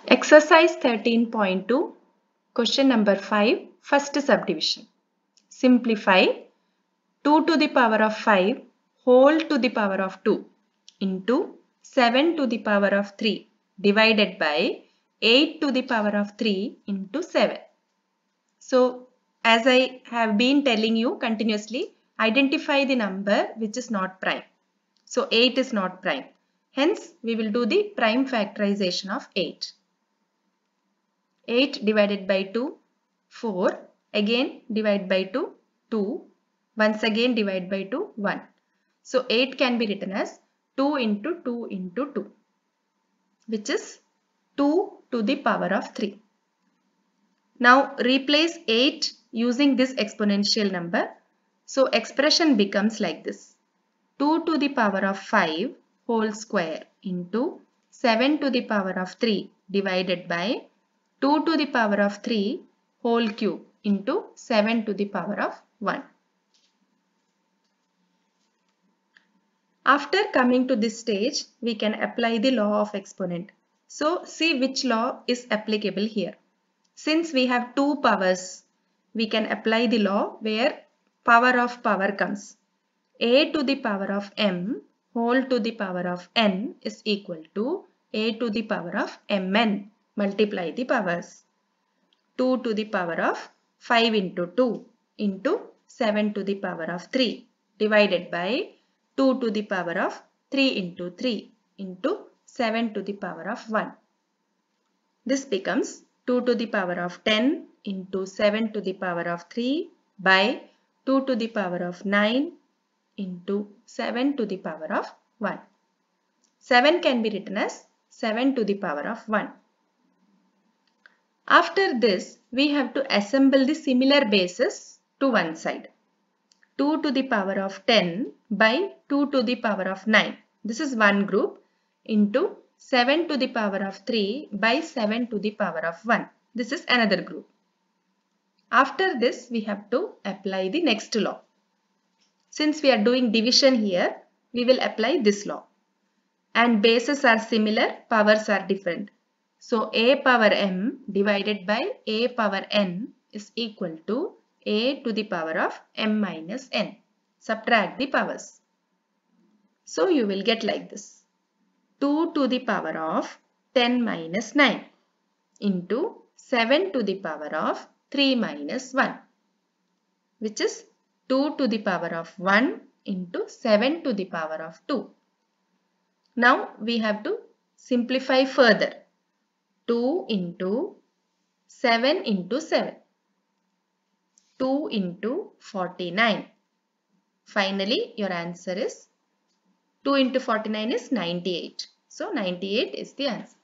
Exercise 13.2, question number 5, first subdivision. Simplify 2 to the power of 5 whole to the power of 2 into 7 to the power of 3 divided by 8 to the power of 3 into 7. So, as I have been telling you continuously, identify the number which is not prime. So, 8 is not prime. Hence, we will do the prime factorization of 8. 8 divided by 2, 4, again divide by 2, 2, once again divide by 2, 1. So 8 can be written as 2 into 2 into 2, which is 2 to the power of 3. Now replace 8 using this exponential number. So expression becomes like this: 2 to the power of 5 whole square into 7 to the power of 3 divided by 2 to the power of 3 whole cube into 7 to the power of 1. After coming to this stage, we can apply the law of exponent. So, see which law is applicable here. Since we have two powers, we can apply the law where power of power comes. A to the power of m whole to the power of n is equal to a to the power of mn. Multiply the powers. 2 to the power of 5 into 2 into 7 to the power of 3 divided by 2 to the power of 3 into 3 into 7 to the power of 1. This becomes 2 to the power of 10 into 7 to the power of 3 by 2 to the power of 9 into 7 to the power of 1. 7 can be written as 7 to the power of 1. After this, we have to assemble the similar bases to one side. 2 to the power of 10 by 2 to the power of 9. This is one group into 7 to the power of 3 by 7 to the power of 1. This is another group. After this, we have to apply the next law. Since we are doing division here, we will apply this law. And bases are similar, powers are different. So, a power m divided by a power n is equal to a to the power of m minus n. Subtract the powers. So, you will get like this: 2 to the power of 10 minus 9 into 7 to the power of 3 minus 1, which is 2 to the power of 1 into 7 to the power of 2. Now, we have to simplify further. 2 into 7 into 7. 2 into 49. Finally, your answer is 2 into 49 is 98. So, 98 is the answer.